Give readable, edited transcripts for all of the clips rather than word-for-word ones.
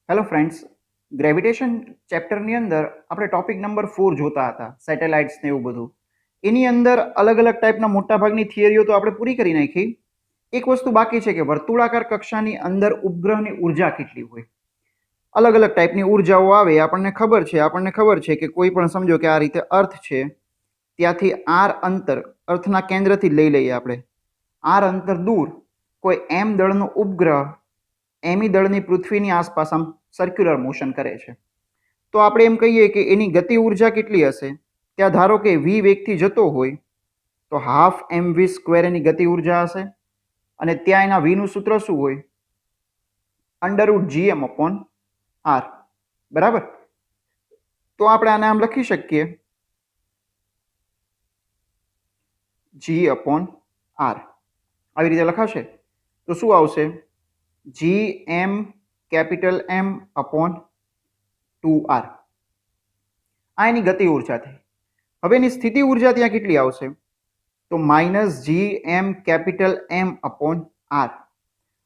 Hello friends, gravitation ચેપ્ટરની અંદર આપણે topic number 4 જોતા હતા, સેટેલાઇટ્સ ને એવું બધું. એની અંદર અલગ અલગ ટાઈપના મોટાભાગની થિયરીઓ તો આપણે પૂરી કરી નાખી. એક વસ્તુ બાકી છે કે વર્તુળાકાર કક્ષાની અંદર ઉપગ્રહની ઉર્જા કેટલી હોય. અલગ અલગ ટાઈપની ઉર્જાઓ આવે. આપણને ખબર છે કે કોઈ પણ સમજો કે આ રીતે અર્થ છે, ત્યાંથી આર અંતર, અર્થના કેન્દ્રથી લઈ લઈએ આપણે, આર અંતર દૂર કોઈ એમ દળનો ઉપગ્રહ એમી દળની પૃથ્વીની આસપાસ આમ સર્ક્યુલર મોશન કરે છે. તો આપણે એમ કહીએ કે એની ગતિ ઉર્જા કેટલી હશે. ત્યાં ધારો કે વી વેગથી જતો હોય તો હાફ એમ વી સ્ક્વેર એની ગતિ ઉર્જા હશે. અને ત્યાં એના વીનું સૂત્ર શું હોય? Under root GM upon R. બરાબર. તો આપણે આને આમ લખી શકીએ જી અપોન આર. આવી રીતે લખાશે તો શું આવશે? જી M capital M upon 2r. આ એની ગતિ ઉર્જા થઈ. હવે એની સ્થિતિ ઉર્જા ત્યાં કેટલી આવશે? તો માઇનસ જી M capital M upon R.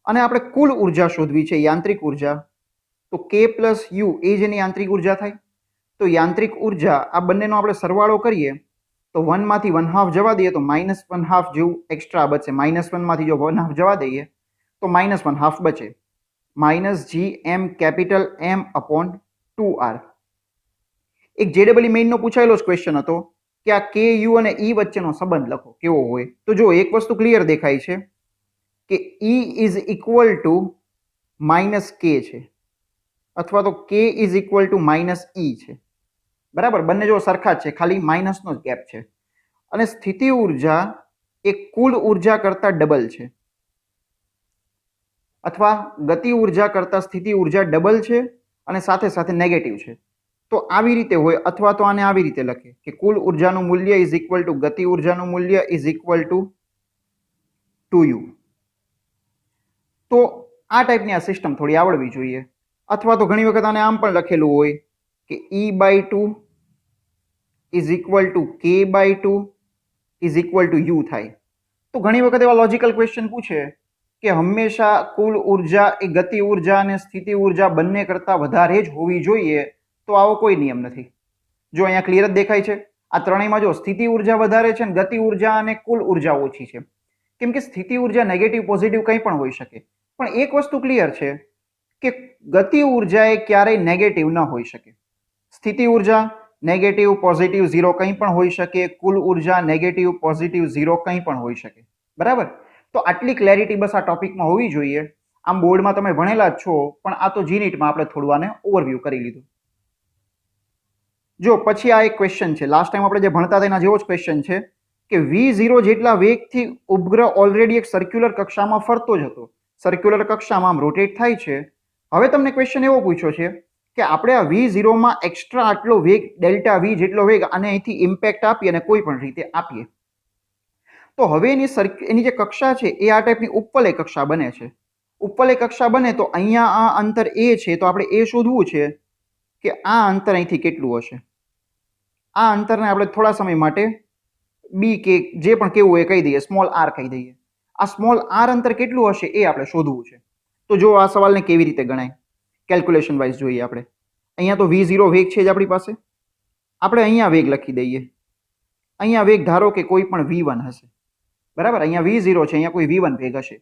અને આપણે કુલ ઉર્જા શોધવી છે, યાંત્રિક ઉર્જા. તો કે પ્લસ યુ એ જ એની યાંત્રિક ઉર્જા થાય. તો યાંત્રિક ઉર્જા આ બંનેનો આપણે સરવાળો કરીએ તો 1 માંથી 1/2 જવા દઈએ તો -1/2 જેવું એક્સ્ટ્રા બચે. -1 માંથી જો 1/2 જવા દઈએ તો -1/2 બચે. માઇનસ જી M capital M upon 2r. એક જેડબલઈ મેઇનનો પૂછાયેલો જ ક્વેશ્ચન હતો કે આ કે યુ અને ઈ વચ્ચેનો સંબંધ લખો કેવો હોય. તો જો એક વસ્તુ ક્લિયર દેખાય છે કે ઈ ઇઝ ઇક્વલ ટુ માઇનસ કે છે, અથવા તો કે ઇઝ ઇક્વલ ટુ માઇનસ ઈ છે. બરાબર, બંને જો સરખા જ છે, ખાલી માઇનસનો જ ગેપ છે. અને સ્થિતિ ઉર્જા એ કુલ ઉર્જા કરતા ડબલ છે, અથવા ગતિ ઉર્જા કરતા સ્થિતિ ઉર્જા ડબલ છે અને સાથે સાથે નેગેટિવ છે. તો આવી રીતે હોય, અથવા તો આને આવી રીતે લખે કે કુલ ઉર્જાનું મૂલ્ય ઇઝ ઇક્વલ ટુ ગતિ ઉર્જાનું મૂલ્ય ઇઝ ઇક્વલ ટુ 2u. તો આ ટાઈપની આ સિસ્ટમ થોડી આવડવી જોઈએ. અથવા તો ઘણી વખત આને આમ પણ લખેલું હોય કે E/2 is equal two K/2 is equal two u થાય. તો ઘણી વખત એવા લોજિકલ ક્વેશ્ચન પૂછે કે હંમેશા કુલ ઉર્જા એ ગતિ ઉર્જા અને સ્થિતિ ઉર્જા બંને કરતા વધારે જ હોવી જોઈએ, તો આવો કોઈ નિયમ નથી. જો અહીંયા ક્લિયર જ દેખાય છે, આ ત્રણેયમાં જો સ્થિતિ ઉર્જા વધારે છે અને ગતિ ઉર્જા અને કુલ ઉર્જા ઓછી છે. કેમ કે સ્થિતિ ઉર્જા નેગેટિવ પોઝિટિવ કંઈ પણ હોઈ શકે. પણ એક વસ્તુ ક્લિયર છે કે ગતિ ઉર્જા એ ક્યારેય નેગેટિવ ન હોઈ શકે. સ્થિતિ ઉર્જા નેગેટિવ પોઝિટિવ ઝીરો કંઈ પણ હોઈ શકે, કુલ ઉર્જા નેગેટિવ પોઝિટિવ ઝીરો કંઈ પણ હોઈ શકે. બરાબર. તો આટલી ક્લેરિટી બસ આ ટોપિકમાં હોવી જોઈએ. આમ બોર્ડમાં તમે ભણેલા જ છો, પણ આ તો જીનીટમાં આપણે થોડું આને ઓવરવ્યૂ કરી લીધું. જો પછી આ એક ક્વેશ્ચન છે, લાસ્ટ ટાઈમ આપણે જે ભણતા હતા એના જેવો જ ક્વેશ્ચન છે કે V0 જેટલા વેગથી ઉપગ્રહ ઓલરેડી એક સર્ક્યુલર કક્ષામાં ફરતો જ હતો. સર્ક્યુલર કક્ષામાં આમ રોટેટ થાય છે. હવે તમને ક્વેશ્ચન એવો પૂછ્યો છે કે આપણે આ V0 માં એક્સ્ટ્રા આટલો વેગ, ડેલ્ટા V જેટલો વેગ આને અહીંથી ઇમ્પેક્ટ આપીએ અને કોઈ પણ રીતે આપીએ, તો હવે એની જે કક્ષા છે એ આ ટાઈપની ઉપવલય કક્ષા બને છે. ઉપવલય કક્ષા બને તો અહીંયા આ અંતર એ છે, તો આપણે એ શોધવું છે કે આ અંતર અહીંથી કેટલું હશે. આ અંતરને આપણે થોડા સમય માટે બી કે જે પણ કેવું હોય કહી દઈએ, સ્મોલ આર કહી દઈએ. આ સ્મોલ આર અંતર કેટલું હશે એ આપણે શોધવું છે. તો જો આ સવાલને કેવી રીતે ગણાય, કેલ્ક્યુલેશન વાઇઝ જોઈએ આપણે. અહીંયા તો V0 વેગ છે જ આપણી પાસે. આપણે અહીંયા વેગ લખી દઈએ. અહીંયા વેગ ધારો કે કોઈ પણ V1 હશે. બરાબર, અહીંયા V0 છે, અહીંયા કોઈ V1 વેગ હશે.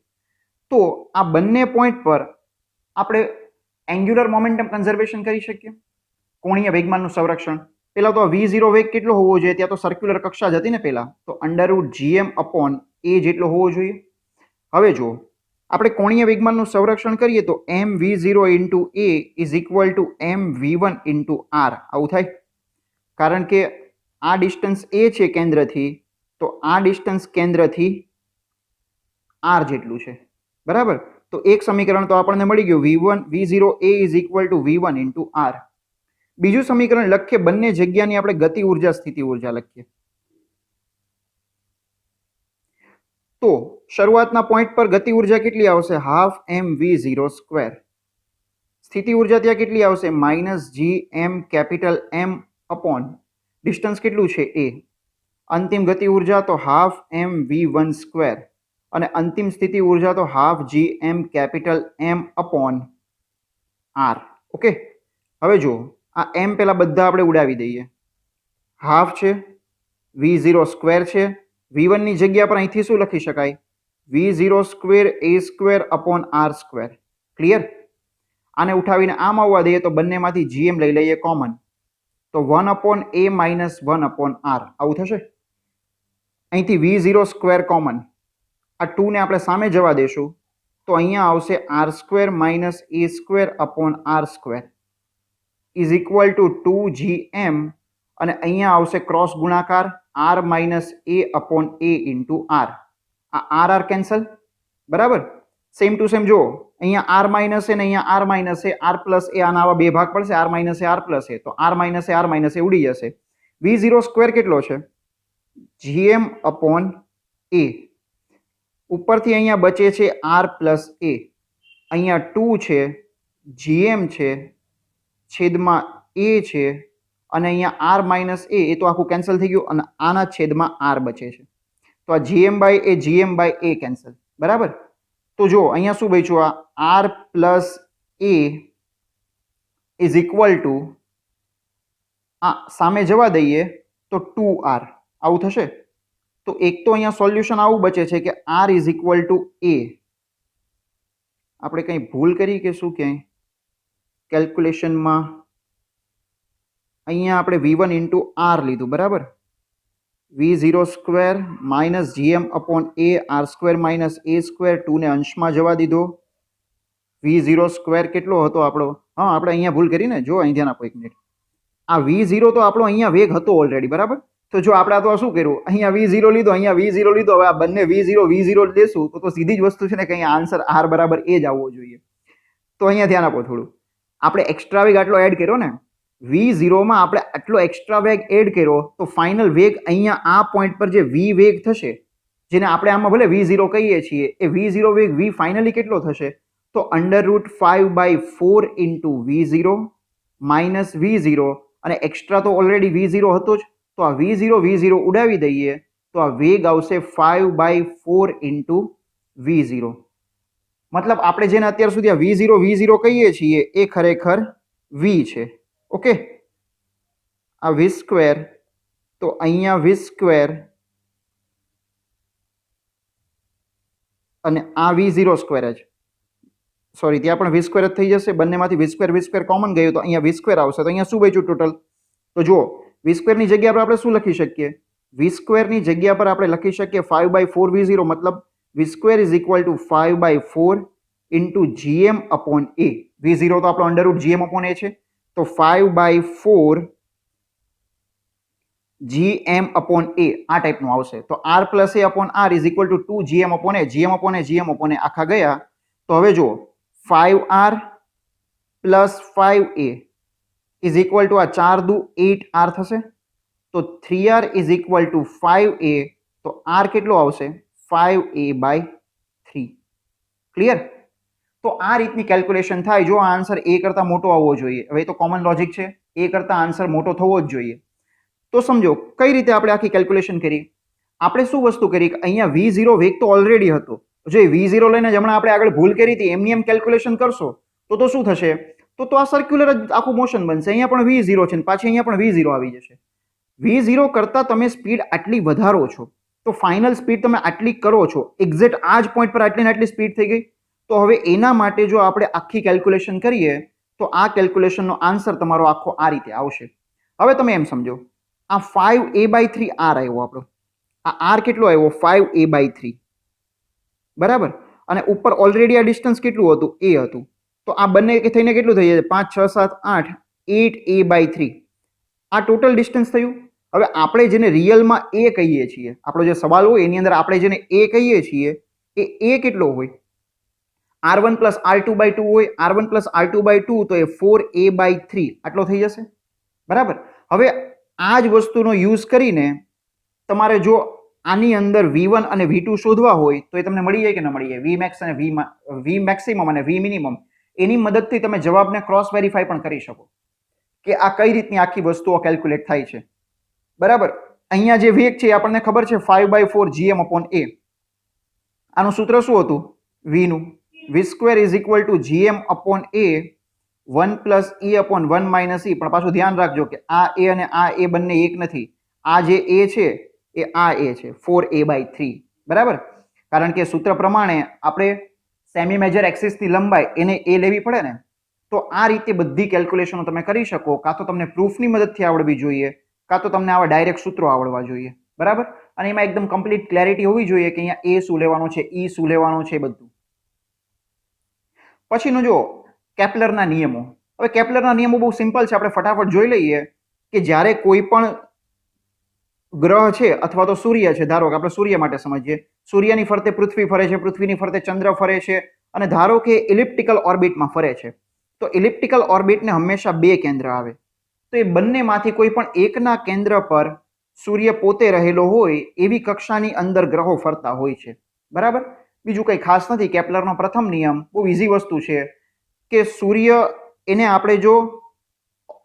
તો આ બંને પોઈન્ટ પર આપણે એન્ગ્યુલર મોમેન્ટમ કન્ઝર્વેશન કરી શકીએ, કોણીય વેગમાનનું સંરક્ષણ. પેલા તો V0 વેગ કેટલો હોવો જોઈએ? ત્યાં તો સર્ક્યુલર કક્ષા જ હતી ને પેલા, તો અંડરરૂટ GM અપોન A જેટલો હોવો જોઈએ. હવે જો આપણે કોણીય વેગમાનનું સંરક્ષણ કરીએ તો mv0 into A is equal two mv1 into R. આવું થાય, કારણ કે આ ડિસ્ટન્સ A છે કેન્દ્રથી, તો આ ડિસ્ટન્સ કેન્દ્રથી R જેટલું છે. બરાબર. તો એક સમીકરણ તો આપણને મળી ગયું, V0 A is equal two V1 into R. બીજું સમીકરણ લખીએ, બંને જગ્યાની આપણે ગતિ ઉર્જા સ્થિતિ ઉર્જા લખીએ. તો શરૂઆતના પોઈન્ટ પર ગતિ ઉર્જા કેટલી આવશે? Half mv0 square. સ્થિતિ ઉર્જા ત્યાં કેટલી આવશે? માઇનસ જી M capital M upon distance કેટલું છે A. અંતિમ ગતિ ઉર્જા તો હાફ mv1 સ્ક્વેર, અને અંતિમ સ્થિતિ ઉર્જા તો half G M capital M upon R. Okay, હવે જો આ m પેલા બધા આપણે ઉડાવી દઈએ, હાફ છે, v0 સ્ક્વેર છે, v1 ની જગ્યા પર અહીંથી શું લખી શકાય, v0 square a square upon r square. Clear? આને ઉઠાવીને આમ આવવા દઈએ તો બંનેમાંથી gm લઈ લઈએ કોમન, તો 1 upon a minus 1 upon r આવું થશે. અહીંથી v0 સ્ક્વેર કોમન, આ 2 ને આપણે સામે જવા દેશું તો અહીંયા આવશે r square minus a square upon r square is equal two 2gm, અને અહીંયા આવશે ક્રોસ ગુણાકાર r minus a upon a into r. આ r કેન્સલ, બરાબર? સેમ ટુ સેમ જો અહીંયા r માઇનસ એ ને અહીંયા r માઇનસ એ, r પ્લસ એ, આના આવા બે ભાગ પડશે, r માઇનસ એ r પ્લસ એ, તો r માઇનસ એ ઉડી જશે. v0 સ્ક્વેર કેટલો છે, gm અપોન a, ઉપરથી અહીંયા બચે છે r પ્લસ a, અહીંયા 2 છે, gm છે, છેદમાં a છે, અને અહીંયા r માઇનસ a, એ તો આખું કેન્સલ થઈ ગયું, અને આના છેદમાં r બચે છે. તો આ gm બાય a કેન્સલ, બરાબર? તો જો અહીંયા શું બચ્યું, આ r plus a is equal two, આ સામે જવા દઈએ તો 2r આવું થશે. તો એક તો અહીંયા સોલ્યુશન આવું બચે છે કે r is equal two a. આપણે કંઈ ભૂલ કરી કે શું ક્યાંય કેલ્ક્યુલેશનમાં? અહીંયા આપણે v1 ઇન્ટુ r લીધું, બરાબર? v0 square minus gm upon a, r square minus a square, 2 ને અંશમાં જવા દીધો. v0 સ્ક્વેર કેટલો હતો આપણો? હા, આપણે અહીંયા ભૂલ કરી ને, જો અહીં ધ્યાન આપો એક મિનિટ. આ v0 તો આપણો અહીંયા વેગ હતો ઓલરેડી, બરાબર? તો જો આપણે આ તો શું કર્યું, અહીંયા v0 લીધો, અહીંયા v0 લીધો, હવે આ બંને v0 લેશું તો સીધી જ વસ્તુ છે ને કે અહીંયા આન્સર r બરાબર એ જ આવવો જોઈએ. તો અહીંયા ધ્યાન આપો થોડું, આપણે એક્સ્ટ્રા વેગ આટલો એડ કર્યો ને, v0 માં આપણે આટલો એક્સ્ટ્રા વેગ એડ કર્યો, તો ફાઇનલ વેગ અહીંયા આ પોઈન્ટ પર જે v વેગ થશે, જેને આપણે આમાં ભલે v0 કહીએ છીએ, એ v0 વેગ v ફાઇનલી કેટલો થશે, તો √5/4 ઇન્ટુ v0 માઇનસ v0, અને એક્સ્ટ્રા તો ઓલરેડી v0 હતો જ, તો આ v0 ઉડાવી દઈએ તો આ વેગ આવશે 5/4 ઇન્ટુ v0. મતલબ આપણે જેને અત્યાર સુધી આ v0 કહીએ છીએ એ ખરેખર v છે. ઓકે, આ v સ્ક્વેર, તો અહીંયા v સ્ક્વેર અને આ v0 સ્ક્વેર જ, સોરી ત્યાં પણ v સ્ક્વેર જ થઈ જશે, બંનેમાંથી v સ્ક્વેર કોમન ગયું તો અહીંયા v સ્ક્વેર આવશે. તો અહીંયા શું બચ્યું ટોટલ? તો જુઓ, v સ્ક્વેરની જગ્યા પર આપણે શું લખી શકીએ? v સ્ક્વેરની જગ્યા પર આપણે લખી શકીએ 5/4 v0, મતલબ v square is equal two 5/4 into gm upon a. v0 તો આપણો √gm અપોન a છે, તો 5/4 gm અપોન a આ ટાઈપનું આવશે. તો r plus a upon r is equal two 2gm upon a, gm upon a આખા ગયા. તો હવે જુઓ, 5r plus 5a is equal two આ 4 દુ 8r થશે. તો 3r is equal two 5a, તો r કેટલો આવશે? 5a/3. ક્લિયર? તો આ રીતની કેલ્ક્યુલેશન થાય. જો આ આન્સર a કરતાં મોટો આવવો જોઈએ, હવે તો કોમન લોજિક છે, a કરતાં આન્સર મોટો થવો જ જોઈએ. તો સમજો કઈ રીતે આપણે આખી કેલ્ક્યુલેશન કરી. આપણે શું વસ્તુ કરી કે અહીંયા v0 વેગ તો ઓલરેડી હતો, જો એ v0 લઈને જ હમણાં આપણે આગળ ભૂલ કરી હતી એમની એમ કેલ્ક્યુલેશન કરશો તો શું થશે? તો આ સર્ક્યુલર જ આખું મોશન બનશે. અહીંયા પણ v0 છે, પાછી અહીંયા પણ v0 આવી જશે. v0 કરતાં તમે સ્પીડ આટલી વધારો છો, તો ફાઇનલ સ્પીડ તમે આટલી કરો છો, એક્ઝેક્ટ આ જ પોઈન્ટ પર આટલી ને આટલી સ્પીડ થઈ ગઈ. તો હવે એના માટે જો આપણે આખી કેલ્ક્યુલેશન કરીએ તો આ કેલ્ક્યુલેશનનો આન્સર તમારો આખો આ રીતે આવશે. હવે તમે એમ સમજો, આ 5a/3 r આવ્યો આપણો, આ r કેટલો આવ્યો? 5a/3, બરાબર? અને ઉપર ઓલરેડી આ ડિસ્ટન્સ કેટલું હતું? a હતું. તો આ બંને થઈને કેટલું થઈ જાય? 5 6 7 8 8a/3. આ ટોટલ ડિસ્ટન્સ થયું. હવે આપણે જેને રિયલમાં a કહીએ છીએ, આપણો જે સવાલ હોય એની અંદર આપણે જેને a કહીએ છીએ એ a કેટલો હોય? r1 પ્લસ r2/2 હોય. r1 પ્લસ r2/2 તો એ 4a/3 આટલો થઈ જશે, બરાબર? હવે આ જ વસ્તુનો યુઝ કરીને તમારે જો આની અંદર v1 અને v2 શોધવા હોય તો એ તમને મળી જાય કે ન મળી જાય? vmax અને v મેક્સિમમ અને v મિનિમમ, એની મદદથી તમે જવાબને ક્રોસ વેરીફાઈ પણ કરી શકો કે આ કઈ રીતની આખી વસ્તુઓ કેલ્ક્યુલેટ થાય છે, બરાબર? અહીંયા જે વેગ છે આપણને ખબર છે 5/4 gm અપોન a. આનું સૂત્ર શું હતું v નું? v square is equal two gm upon a 1 plus E upon 1 minus E, પણ પાછું ધ્યાન રાખજો કે આ A અને આ A બંને એક નથી. આ જે A છે એ આ A છે, 4A/3, બરાબર? કારણ કે સૂત્ર પ્રમાણે આપણે સેમી મેજર એક્સિસની લંબાઈ એને A લેવી પડે ને. તો આ રીતે બધી કેલ્ક્યુલેશનો તમે કરી શકો. કાં તો તમને પ્રૂફની મદદથી આવડવી જોઈએ, કાં તો તમને આવા ડાયરેક્ટ સૂત્રો આવડવા જોઈએ, બરાબર? અને એમાં એકદમ કમ્પ્લીટ ક્લેરિટી હોવી જોઈએ કે અહીંયા A શું લેવાનો છે, E શું લેવાનો છે, બધું. પછીનું જો કેપ્લરના નિયમો. હવે કેપ્લરના નિયમો બહુ સિમ્પલ છે, આપણે ફટાફટ જોઈ લઈએ કે જ્યારે કોઈ પણ ગ્રહ છે અથવા તો સૂર્ય છે, ધારો કે આપણે સૂર્ય માટે સમજીએ, સૂર્યની ફરતે પૃથ્વી ફરે છે, પૃથ્વીની ફરતે ચંદ્ર ફરે છે, અને ધારો કે ઇલિપ્ટિકલ ઓર્બિટમાં ફરે છે. તો ઇલિપ્ટિકલ ઓર્બિટને હંમેશા બે કેન્દ્ર આવે. તો એ બંનેમાંથી કોઈ પણ એકના કેન્દ્ર પર સૂર્ય પોતે રહેલો હોય એવી કક્ષાની અંદર ગ્રહો ફરતા હોય છે, બરાબર? બીજું કંઈ ખાસ નથી. કેપ્લરનો પ્રથમ નિયમ બહુ ઇઝી વસ્તુ છે કે સૂર્ય એને આપણે જો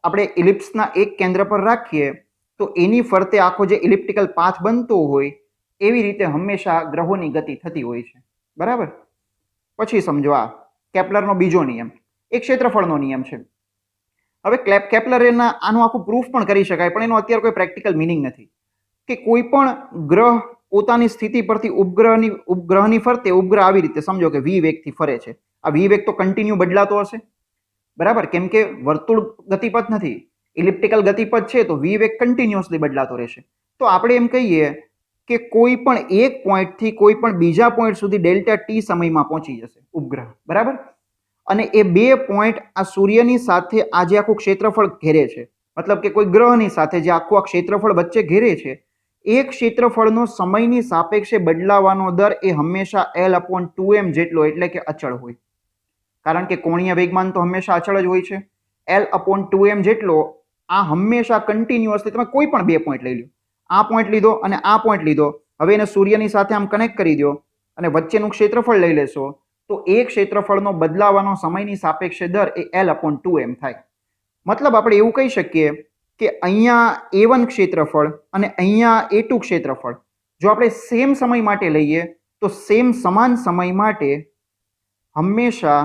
આપણે ઇલિપ્સના એક કેન્દ્ર પર રાખીએ તો એની ફરતે આખો જે ઇલિપ્ટિકલ પાથ બનતો હોય એવી રીતે હંમેશા ગ્રહોની ગતિ થતી હોય છે, બરાબર? પછી સમજો આ કેપ્લરનો બીજો નિયમ, એક ક્ષેત્રફળનો નિયમ છે. હવે કેપ્લરના આનું આખું પ્રૂફ પણ કરી શકાય, પણ એનો અત્યારે કોઈ પ્રેક્ટિકલ મિનિંગ નથી. કે કોઈ પણ ગ્રહ પોતાની સ્થિતિ પરથી ઉપગ્રહની ફરતે ઉપગ્રહ આવી રીતે સમજો કે v વેગથી ફરે છે. આ v વેગ તો કન્ટિન્યુ બદલાતો હશે, બરાબર? કેમ કે વર્તુળ ગતિપથ નથી, ઇલિપ્ટિકલ ગતિપથ છે, તો v વેગ કન્ટિન્યુઅસલી બદલાતો રહેશે. તો આપણે એમ કહીએ કે કોઈ પણ એક પોઈન્ટથી કોઈ પણ બીજા પોઈન્ટ સુધી ડેલ્ટા ટી સમયમાં પહોંચી જશે ઉપગ્રહ, બરાબર? અને એ બે પોઈન્ટ આ સૂર્યની સાથે આ જે આખું ક્ષેત્રફળ ઘેરે છે, મતલબ કે કોઈ ગ્રહની સાથે જે આખું આ ક્ષેત્રફળ વચ્ચે ઘેરે છે, એ ક્ષેત્રફળનો સમયની સાપેક્ષે બદલાવાનો દર એ હંમેશા L/2m જેટલો, એટલે કે અચળ હોય. કારણ કે કોણીય વેગમાન તો હંમેશા અચળ જ હોય છે. L/2m જેટલો આ હંમેશા કન્ટિન્યુઅસલી, તમે કોઈ પણ બે પોઈન્ટ લઈ લો, આ પોઈન્ટ લીધો અને આ પોઈન્ટ લીધો, હવે એને સૂર્યની સાથે આમ કનેક્ટ કરી દો અને વચ્ચેનું ક્ષેત્રફળ લઈ લેશો, તો એ ક્ષેત્રફળનો બદલાવાનો સમયની સાપેક્ષે દર એ L/2m થાય. મતલબ આપણે એવું કહી શકીએ કે અહીંયા A1 ક્ષેત્રફળ અને અહીંયા A2 ક્ષેત્રફળ જો આપણે સેમ સમય માટે લઈએ તો સમાન સમય માટે હંમેશા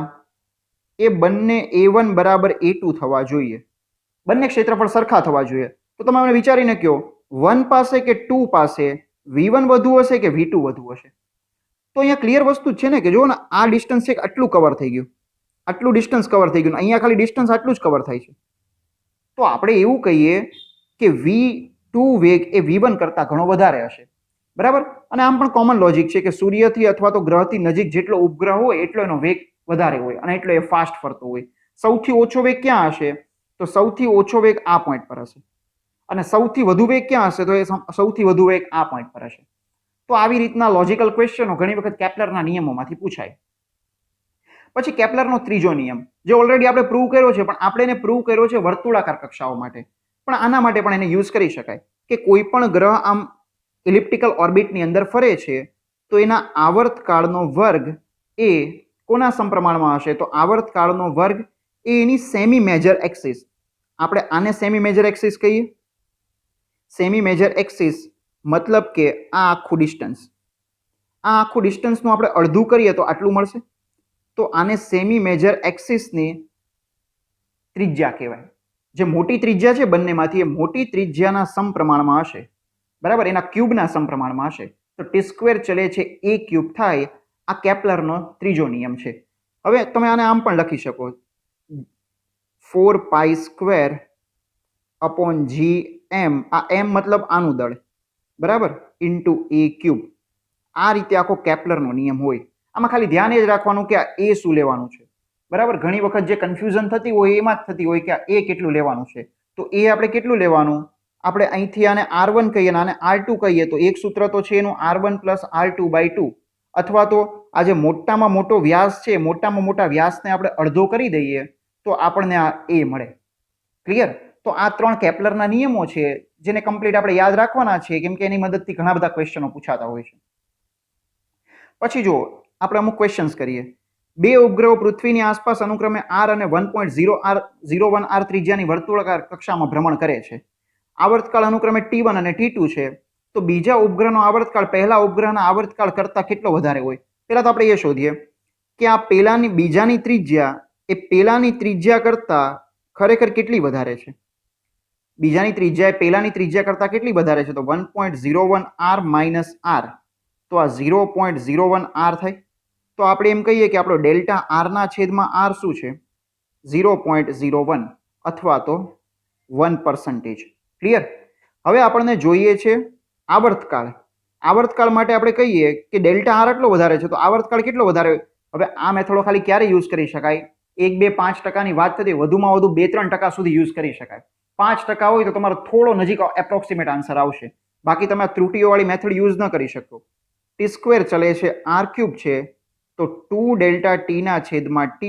એ બંને A1 બરાબર A2 થવા જોઈએ. બંને ક્ષેત્રફળ સરખા થવા જોઈએ. તો તમે મને વિચારીને કહો, 1 પાસે કે 2 પાસે V1 વધુ હશે કે V2 વધુ હશે? તો અહીંયા ક્લિયર વસ્તુ છે ને, કે જો ને આ ડિસ્ટન્સ છે આટલું કવર થઈ ગયું, આટલું ડિસ્ટન્સ કવર થઈ ગયું, અહીંયા ખાલી ડિસ્ટન્સ આટલું જ કવર થાય છે. તો આપણે એવું કહીએ કે V2 વેગ એ V1 કરતા ઘણો વધારે હશે, બરાબર? અને આમ પણ કોમન લોજિક છે કે સૂર્યથી અથવા તો ગ્રહથી નજીક જેટલો ઉપગ્રહ હોય એટલો એનો વેગ વધારે હોય અને એટલો એ ફાસ્ટ ફરતો હોય. સૌથી ઓછો વેગ ક્યાં હશે? તો સૌથી ઓછો વેગ આ પોઈન્ટ પર હશે. અને સૌથી વધુ વેગ ક્યાં હશે? તો એ સૌથી વધુ વેગ આ પોઈન્ટ પર હશે. તો આવી રીતના લોજિકલ ક્વેશ્ચનો ઘણી વખત કેપ્લરના નિયમોમાંથી પૂછાય. પછી કેપ્લરનો ત્રીજો નિયમ, જે ઓલરેડી આપણે પ્રૂવ કર્યો છે, પણ આપણે એને પ્રૂવ કર્યો છે વર્તુળાકાર કક્ષાઓ માટે, પણ આના માટે પણ એને યુઝ કરી શકાય. કે કોઈ પણ ગ્રહ આમ ઇલિપ્ટિકલ ઓર્બિટની અંદર ફરે છે તો એના આવર્તકાળનો વર્ગ એ કોના સમપ્રમાણમાં હશે? તો આવર્તકાળનો વર્ગ એ એની સેમી મેજર એક્સિસ. આપણે આને સેમી મેજર એક્સિસ કહીએ. સેમી મેજર એક્સિસ મતલબ કે આ આખું ડિસ્ટન્સનું આપણે અડધું કરીએ તો આટલું મળશે. તો આને સેમી મેજર એક્સિસની ત્રિજ્યા કહેવાય. જે મોટી ત્રિજ્યા છે બંનેમાંથી, એ મોટી ત્રિજ્યાના સમપ્રમાણમાં હશે, બરાબર? એના ક્યુબના સમપ્રમાણમાં હશે. તો t² ચલે છે a ક્યુબ થાય. આ કેપ્લરનો ત્રીજો નિયમ છે. હવે તમે આને આમ પણ લખી શકો, 4π² અપોન gm. આ m મતલબ આનું દળ, બરાબર, ઇન્ટુ a ક્યુબ. આ રીતે આખો કેપ્લરનો નિયમ હોય. આમાં ખાલી ધ્યાન એ જ રાખવાનું કે આ a શું લેવાનું છે, બરાબર? ઘણી વખત જે કન્ફ્યુઝન થતી હોય એમાં જ થતી હોય કે આ a કેટલું લેવાનું છે. તો a આપણે કેટલું લેવાનું? આપણે અહીંથી આને R1 કહીએ અને આને R2 કહીએ, તો એક સૂત્ર તો છે એનું R1 + R2/2, અથવા તો આ જે મોટામાં મોટો વ્યાસ છે, મોટામાં મોટા વ્યાસને આપણે અડધો કરી દઈએ તો આપણને આ a મળે. ક્લિયર? તો આ ત્રણ કેપ્લરના નિયમો છે જેને કમ્પ્લીટ આપણે યાદ રાખવાના છે, કેમ કે એની મદદથી ઘણા બધા ક્વેશ્ચનો પૂછાતા હોય છે. પછી જો આપણે અમુક ક્વેશ્ચન્સ કરીએ. બે ઉપગ્રહો પૃથ્વીની આસપાસ અનુક્રમે r અને 1.01r ત્રિજ્યાની વર્તુળાકાર કક્ષામાં ભ્રમણ કરે છે. આવર્તકાળ અનુક્રમે T1 અને T2 છે. તો બીજા ઉપગ્રહનો આવર્તકાળ પહેલા ઉપગ્રહના આવર્તકાળ કરતા કેટલો વધારે હોય? પહેલા તો આપણે એ શોધીએ કે આ બીજાની ત્રિજ્યા એ પેલાની ત્રિજ્યા કરતા ખરેખર કેટલી વધારે છે? બીજાની ત્રિજ્યા એ પેલાની ત્રિજ્યા કરતા કેટલી વધારે છે? તો 1.01 r માઇનસ r. તો આ 0.01 r થાય. તો આપણે એમ કહીએ કે આપણો ડેલ્ટા r ના છેદમાં r શું છે? 0.01 અથવા તો 1%. ક્લિયર? હવે આપણને જોઈએ છે આવર્તકાળ. આવર્તકાળ માટે આપણે કહીએ કે ડેલ્ટા r એટલો વધારે છે તો આવર્તકાળ કેટલો વધારે? હવે આ મેથડો ખાલી ક્યારે યુઝ કરી શકાય? 1, 2, 5% વાત થતી, વધુમાં વધુ 2-3% સુધી યુઝ કરી શકાય. 5% હોય તો તમારો થોડો નજીક એપ્રોક્સિમેટ આન્સર આવશે. બાકી તમે ત્રુટીઓવાળી મેથડ યુઝ ન કરી શકો. t² ચલે છે, r³ છે, તો 2 ડેલ્ટા t ના છેદમાં t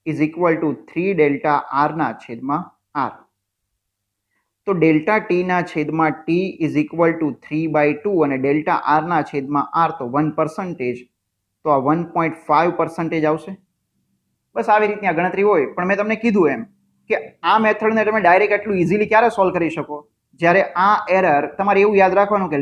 is equal two 3 delta r ના છેદમાં r. તો ડેલ્ટા t ના છેદમાં t ઇઝ ઇક્વલ ટુ 3/2 અને ડેલ્ટા r ના છેદમાં r તો 1%. તો આ 1.5% આવશે. બસ આવી રીતની આ ગણતરી હોય. પણ મેં તમને કીધું એમ કે આ મેથડને તમે ડાયરેક્ટ એટલું ઇઝીલી ક્યારે સોલ્વ કરી શકો? જ્યારે આ એરર તમારે એવું યાદ રાખવાનું કે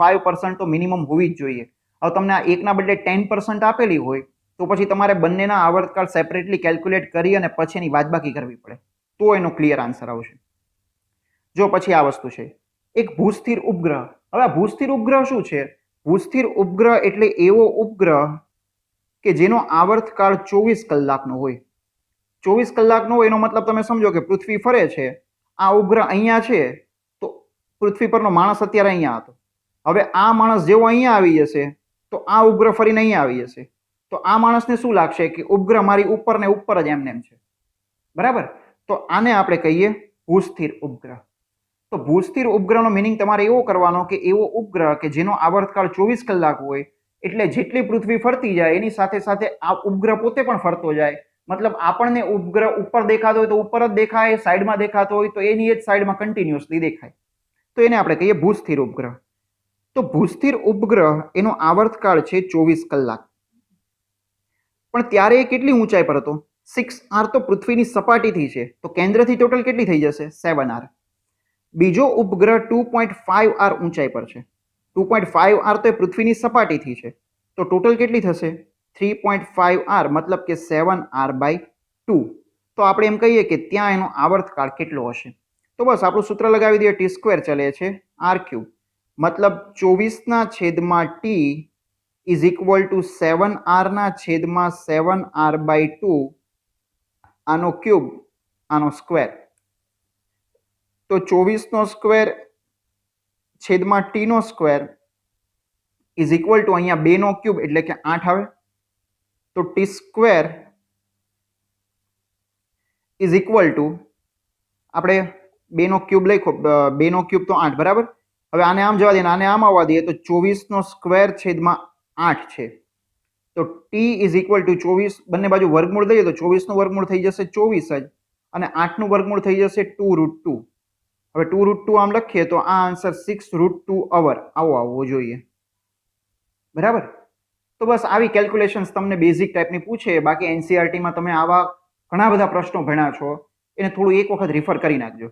<5% તો મિનિમમ હોવી જ જોઈએ. હવે તમને આ એકના બદલે 10% આપેલી હોય તો પછી તમારે બંનેના આવર્તકાળ સેપરેટલી કેલ્ક્યુલેટ કરી અને પછી એની બાદબાકી કરવી પડે, તો એનો ક્લિયર આન્સર આવશે. જો પછી આ વસ્તુ છે એક ભૂસ્થિર ઉપગ્રહ. હવે આ ભૂસ્થિર ઉપગ્રહ શું છે? ભૂસ્થિર ઉપગ્રહ એટલે એવો ઉપગ્રહ કે જેનો આવર્તકાળ 24 કલાકનો હોય. 24 કલાકનો હોય એનો મતલબ તમે સમજો કે પૃથ્વી ફરે છે, આ ઉપગ્રહ અહીંયા છે, તો પૃથ્વી પરનો માણસ અત્યારે અહીંયા હતો. હવે આ માણસ જેવો અહીંયા આવી જશે તો આ ઉપગ્રહ ફરીને અહીંયા આવી જશે. તો આ માણસને શું લાગશે કે ઉપગ્રહ મારી ઉપર ને ઉપર જ એમને એમ છે. બરાબર? તો આને આપણે કહીએ ભૂસ્થિર ઉપગ્રહ. તો ભૂસ્થિર ઉપગ્રહનો મિનિંગ તમારે એવો કરવાનો કે એવો ઉપગ્રહ કે જેનો આવર્તકાળ 24 કલાક હોય, એટલે જેટલી પૃથ્વી ફરતી જાય એની સાથે સાથે આ ઉપગ્રહ પોતે પણ ફરતો જાય. મતલબ આપણને ઉપગ્રહ ઉપર દેખાતો હોય તો ઉપર જ દેખાય, સાઈડમાં દેખાતો હોય તો એની જ સાઈડમાં કન્ટિન્યુઅસલી દેખાય. તો એને આપણે કહીએ ભૂસ્થિર ઉપગ્રહ. તો ભૂસ્થિર ઉપગ્રહ એનો આવર્તકાળ છે 24 કલાક. પણ ત્યારે એ કેટલી ઊંચાઈ પર હતો? 6r તો પૃથ્વીની સપાટીથી છે, તો કેન્દ્રથી ટોટલ કેટલી થઈ જશે? 7r. બીજો ઉપગ્રહ 2.5r ઊંચાઈ પર છે. 2.5r તો એ પૃથ્વીની સપાટીથી છે, તો ટોટલ કેટલી થશે? 3.5r, મતલબ કે 7r/2. તો આપણે એમ કહીએ કે ત્યાં એનો આવર્તકાળ કેટલો હશે? તો બસ આપણું સૂત્ર લગાવી દઈએ. t² ચલે છે, r³, મતલબ 24/t is equal two 7r/7r/2, આનો ક્યુબ, આનો સ્ક્વેર. તો 24 છેદમાં t નો સ્ક્વેર ઇઝ ઇક્વલ ટુ અહીંયા 2 નો ક્યુબ એટલે કે 8 આવે. તો t² ઇઝ ઇક્વલ ટુ આપણે 2 નો ક્યુબ લખ્યો, 2 નો ક્યુબ તો 8, બરાબર. હવે આને આમ જવા દઈએ, આને આમ આવવા દઈએ, તો 24 છેદમાં 8 છે. તો t ઇઝ ઇક્વલ ટુ 24, બંને બાજુ વર્ગમૂળ દઈએ તો 24 નું વર્ગમૂળ થઈ જશે 24 જ, અને 8 નું વર્ગમૂળ થઈ જશે 2√2. હવે 2√2 આમ લખીએ તો આ આન્સર 6√2 અવર આવો આવવો જોઈએ. બરાબર? તો બસ આવી કેલ્ક્યુલેશન્સ તમને બેઝિક ટાઈપની પૂછે. બાકી એનસીઆરટીમાં તમે આવા ઘણા બધા પ્રશ્નો ભણ્યા છો, એને થોડું એક વખત રિફર કરી નાખજો.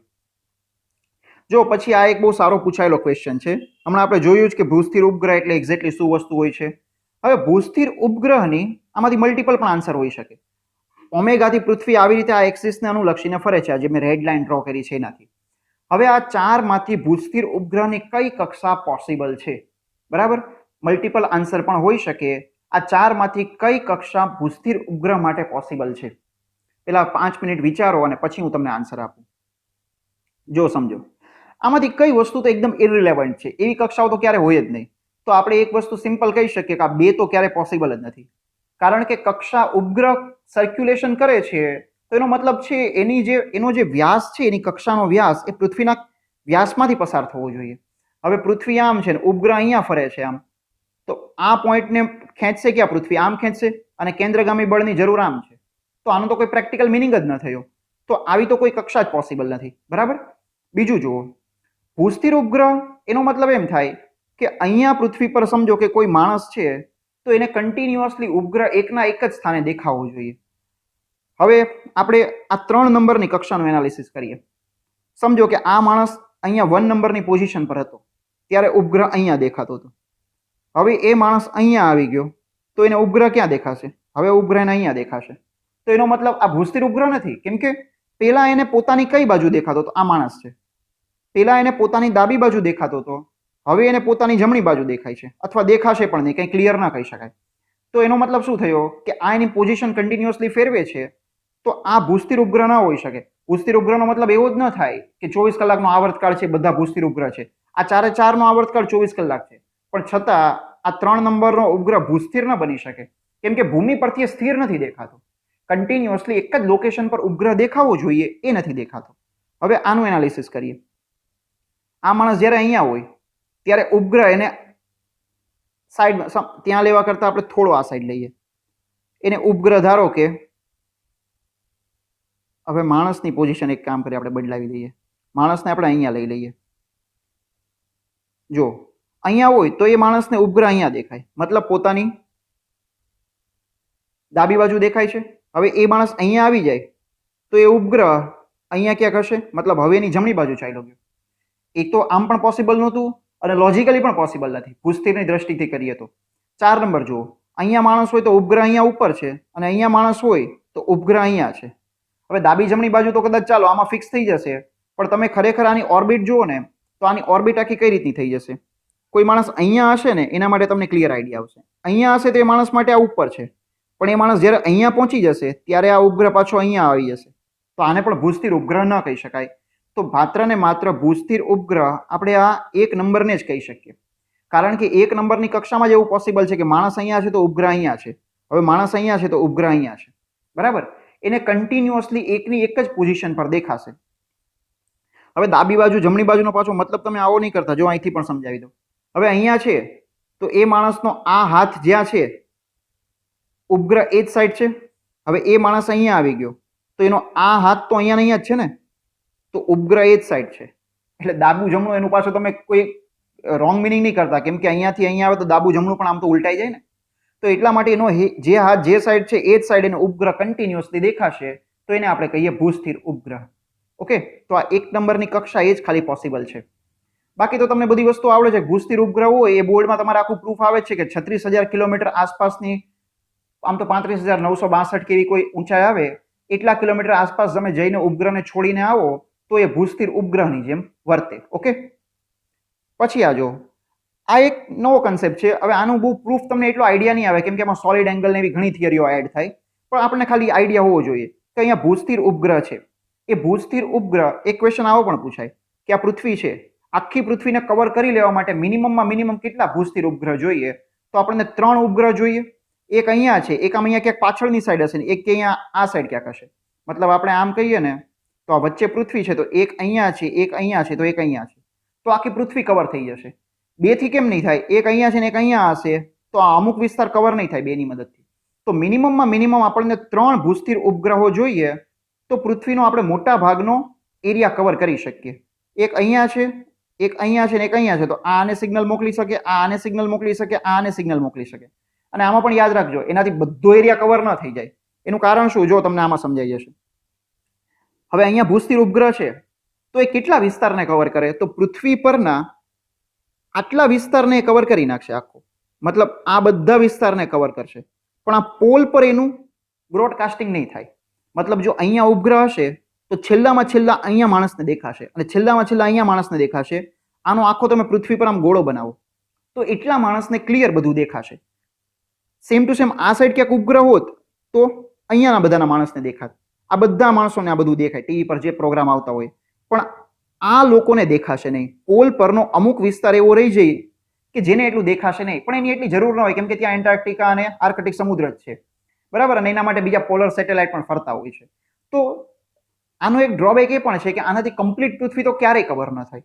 જો પછી આ એક બહુ સારો પૂછાયેલો ક્વેશ્ચન છે. હમણાં આપણે જોયું જ કે ભૂસ્થિર ઉપગ્રહ એટલે એક્ઝેક્ટલી શું વસ્તુ હોય છે. હવે ભૂસ્થિર ઉપગ્રહની આમાંથી મલ્ટિપલ પણ આન્સર હોઈ શકે. ઓમેગાથી પૃથ્વી આવી રીતે આ એક્સિસને અનુલક્ષીને ફરે છે, જે મેં રેડ લાઇન ડ્રો કરી છે એનાથી. હવે આ 4 માંથી ભૂસ્થિર ઉપગ્રહની કઈ કક્ષા પોસિબલ છે? બરાબર? મલ્ટિપલ આન્સર પણ હોઈ શકે. આ 4 માંથી કઈ કક્ષા ભૂસ્થિર ઉપગ્રહ માટે પોસિબલ છે? પેલા 5 મિનિટ વિચારો અને પછી હું તમને આન્સર આપું. જો સમજો, આમાંથી કઈ વસ્તુ તો એકદમ ઇરરિલેવન્ટ છે, એવી કક્ષાઓ તો ક્યારે હોય જ નહીં. તો આપણે એક વસ્તુ સિમ્પલ કહી શકીએ કે આ 2 તો ક્યારે પોસિબલ જ નથી. કારણ કે કક્ષા ઉપગ્રહ સર્ક્યુલેશન કરે છે તો એનો મતલબ છે એનો જે વ્યાસ છે, એની કક્ષાનો વ્યાસ એ પૃથ્વીના વ્યાસમાંથી પસાર થવો જોઈએ. હવે પૃથ્વી આમ છે ને ઉપગ્રહ અહીંયા ફરે છે આમ, તો આ પોઈન્ટને ખેંચશે ક્યાં? પૃથ્વી આમ ખેંચશે, અને કેન્દ્રગામી બળની જરૂર આમ છે. તો આનો તો કોઈ પ્રેક્ટિકલ મિનિંગ જ ન થયો. તો આવી તો કોઈ કક્ષા જ પોસિબલ નથી. બરાબર? બીજું જુઓ, ભૂસ્થિર ઉપગ્રહ એનો મતલબ એમ થાય કે અહીંયા પૃથ્વી પર સમજો કે કોઈ માણસ છે તો એને કન્ટિન્યુઅસલી ઉપગ્રહ એકના એક જ સ્થાને દેખાવો જોઈએ. હવે આપણે આ 3 નંબરની કક્ષાનું એનાલિસિસ કરીએ. સમજો કે આ માણસ અહીંયા 1 નંબરની પોઝિશન પર હતો ત્યારે ઉપગ્રહ અહીંયા દેખાતો હતો. હવે એ માણસ અહીંયા આવી ગયો તો એને ઉપગ્રહ ક્યાં દેખાશે? હવે ઉપગ્રહ અહીંયા દેખાશે. તો એનો મતલબ આ ભૂસ્થિર ઉપગ્રહ નથી, કેમ કે પેલા એને પોતાની કઈ બાજુ દેખાતો હતો? આ માણસ છે, પેલા એને પોતાની ડાબી બાજુ દેખાતો હતો, હવે એને પોતાની જમણી બાજુ દેખાય છે, અથવા દેખાશે પણ નહીં, કંઈ ક્લિયર ના કહી શકાય. તો એનો મતલબ શું થયો કે આ એની પોઝિશન કન્ટિન્યુઅસલી ફેરવે છે, તો આ ભૂસ્થિર ઉપગ્રહ ના હોઈ શકે. ભૂસ્થિર ઉપગ્રહનો મતલબ એવો જ ન થાય કે 24 કલાકનો આવર્તકાળ છે, બધા ભૂસ્થિર ઉપગ્રહ છે. આ 4 નો આવર્તકાળ 24 કલાક છે, પણ છતાં આ 3 નંબરનો ઉપગ્રહ ભૂસ્થિર ન બની શકે, કેમ કે ભૂમિ પરથી સ્થિર નથી દેખાતો. કન્ટિન્યુઅસલી એક જ લોકેશન પર ઉપગ્રહ દેખાવો જોઈએ એ નથી દેખાતો. હવે આનું એનાલિસિસ કરીએ. આ માણસ જ્યારે અહીંયા હોય ત્યારે ઉપગ્રહ એને સાઈડ ત્યાં લેવા કરતા આપણે થોડો આ સાઈડ લઈએ. એને ઉપગ્રહ ધારો કે હવે માણસની પોઝિશન એક કામ કરી આપણે બદલાવી દઈએ. માણસને આપણે અહીંયા લઈ લઈએ. જો અહીંયા હોય તો એ માણસને ઉપગ્રહ અહીંયા દેખાય, મતલબ પોતાની ડાબી બાજુ દેખાય છે. હવે એ માણસ અહીંયા આવી જાય તો એ ઉપગ્રહ અહીંયા ક્યાંક હશે, મતલબ હવે એની જમણી બાજુ ચાલ્યો ગયો. એ તો આમ પણ પોસિબલ નહોતું અને લોજિકલી પણ પોસિબલ નથી ભૂસ્થિરની દ્રષ્ટિથી કરીએ તો. 4 નંબર જુઓ, અહીંયા માણસ હોય તો ઉપગ્રહ અહીંયા ઉપર છે, અને અહીંયા માણસ હોય તો ઉપગ્રહ અહીંયા છે. હવે ડાબી જમણી બાજુ તો કદાચ ચાલો આમાં ફિક્સ થઈ જશે, પણ તમે ખરેખર આની ઓર્બિટ જુઓ ને તો આની ઓર્બિટ આખી કઈ રીતની થઈ જશે? કોઈ માણસ અહીંયા હશે ને એના માટે તમને ક્લિયર આઈડિયા આવશે. અહીંયા હશે તો એ માણસ માટે આ ઉપર છે, પણ એ માણસ જ્યારે અહીંયા પહોંચી જશે ત્યારે આ ઉપગ્રહ પાછો અહીંયા આવી જશે. તો આને પણ ભૂસ્થિર ઉપગ્રહ ન કહી શકાય. તો માત્ર ને માત્ર ભૂસ્થિર ઉપગ્રહ આપણે આ 1 નંબરને જ કહી શકીએ, કારણ કે 1 નંબરની કક્ષામાં જ એવું પોસિબલ છે કે માણસ અહીંયા છે તો ઉપગ્રહ અહીંયા છે, હવે માણસ અહીંયા છે તો ઉપગ્રહ અહીંયા છે. બરાબર, એને કન્ટિન્યુઅસલી એકની એક જ પોઝિશન પર દેખાશે. હવે ડાબી બાજુ જમણી બાજુનો પાછો મતલબ તમે આવો નહીં કરતા, જો અહીંથી પણ સમજાવી દો. હવે અહીંયા છે તો એ માણસનો આ હાથ જ્યાં છે ઉપગ્રહ એ જ સાઈડ છે. હવે એ માણસ અહીંયા આવી ગયો તો એનો આ હાથ તો અહીંયા અહીંયા જ છે ને, તો ઉપગ્રહ એ જ સાઈડ છે. એટલે ડાબુ જમણું એનું પાછું તમે કોઈ રોંગ મિનિંગ નહીં કરતા, કેમ કે અહીંયાથી અહીંયા આવે તો ડાબુ જમણું પણ આમ તો ઉલટાઈ જાય ને. તો એટલા માટે એનો જે હાથ જે સાઈડ છે એ જ સાઈડ એનો ઉપગ્રહ કન્ટિન્યુઅસલી દેખાશે, તો એને આપણે કહીએ ભૂસ્થિર ઉપગ્રહ. ઓકે, તો આ 1 નંબરની કક્ષા એ જ ખાલી પોસિબલ છે. બાકી તો તમને બધી વસ્તુ આવડે છે. ભૂસ્થિર ઉપગ્રહ હોય એ બોર્ડમાં તમારે આખું પ્રૂફ આવે છે કે 36,000 કિલોમીટર આસપાસની, આમ તો 35,962 કેવી કોઈ ઊંચાઈ આવે એટલા કિલોમીટર આસપાસ તમે જઈને ઉપગ્રહને છોડીને આવો તો એ ભૂસ્થિર ઉપગ્રહની જેમ વર્તે. ઓકે, પછી આ જો આ એક નવો કન્સેપ્ટ છે. હવે આનું બહુ પ્રૂફ તમને એટલો આઈડિયા નહીં આવે, કેમ કે એમાં સોલિડ એંગલ ને એવી ઘણી થિયરીઓ એડ થાય, પણ આપણને ખાલી આઈડિયા હોવો જોઈએ કે અહીંયા ભૂસ્થિર ઉપગ્રહ છે. એ ભૂસ્થિર ઉપગ્રહ, એક ક્વેશ્ચન આવો પણ પૂછાય કે આ પૃથ્વી છે, આખી પૃથ્વીને કવર કરી લેવા માટે મિનિમમમાં મિનિમમ કેટલા ભૂસ્થિર ઉપગ્રહ જોઈએ? તો આપણને 3 ઉપગ્રહ જોઈએ. એક અહીંયા છે, એક આમ અહીંયા ક્યાંક પાછળની સાઈડ હશે, એક અહીંયા આ સાઈડ ક્યાંક હશે. મતલબ આપણે આમ કહીએ ને તો આ વચ્ચે પૃથ્વી છે, તો એક અહીંયા છે, એક અહીંયા છે, તો એક અહીંયા છે, તો આખી પૃથ્વી કવર થઈ જશે. 2 થી કેમ નહીં થાય? એક અહીંયા છે ને એક અહીંયા હશે, તો આ અમુક વિસ્તાર કવર નહીં થાય 2 ની મદદથી. તો મિનિમમમાં મિનિમમ આપણને 3 ભૂસ્થિર ઉપગ્રહો જોઈએ, તો પૃથ્વીનો આપણે મોટા ભાગનો એરિયા કવર કરી શકીએ. એક અહીંયા છે, એક અહીંયા છે ને એક અહીંયા છે, તો આ આને સિગ્નલ મોકલી શકે, આ આને સિગ્નલ મોકલી શકે, આ આને સિગ્નલ મોકલી શકે. અને આમાં પણ યાદ રાખજો, એનાથી બધો એરિયા કવર ન થઈ જાય. એનું કારણ શું? જો તમને આમાં સમજાઈ જશે. હવે અહીંયા ભૂસ્થિર ઉપગ્રહ છે તો એ કેટલા વિસ્તારને કવર કરે? તો પૃથ્વી પરના આટલા વિસ્તારને કવર કરી નાખશે આખો, મતલબ આ બધા વિસ્તારને કવર કરશે, પણ આ પોલ પર એનું બ્રોડકાસ્ટિંગ નહીં થાય. મતલબ જો અહીંયા ઉપગ્રહ હશે તો છેલ્લામાં છેલ્લા અહીંયા માણસને દેખાશે, અને છેલ્લામાં છેલ્લા અહીંયા માણસને દેખાશે. આનો આખો તમે પૃથ્વી પર આમ ગોળો બનાવો તો એટલા માણસને ક્લિયર બધું દેખાશે. સેમ ટુ સેમ આ સાઈડ ક્યાંક ઉપગ્રહ હોત તો અહીંયાના બધાના માણસને દેખાત, આ બધા માણસોને આ બધું દેખાય ટીવી પર જે પ્રોગ્રામ આવતા હોય, પણ આ લોકોને દેખાશે નહીં. પોલ પરનો અમુક વિસ્તાર એવો રહી જાય કે જેને એટલું દેખાશે નહીં, પણ એની એટલી જરૂર ન હોય, કેમ કે ત્યાં એન્ટાર્કટિકા અને આર્કટિક સમુદ્ર જ છે. બરાબર, અને એના માટે બીજા પોલર સેટેલાઇટ પણ ફરતા હોય છે. તો આનો એક ડ્રોબેક એ પણ છે કે આનાથી કમ્પ્લીટ પૃથ્વી તો ક્યારેય કવર ન થાય.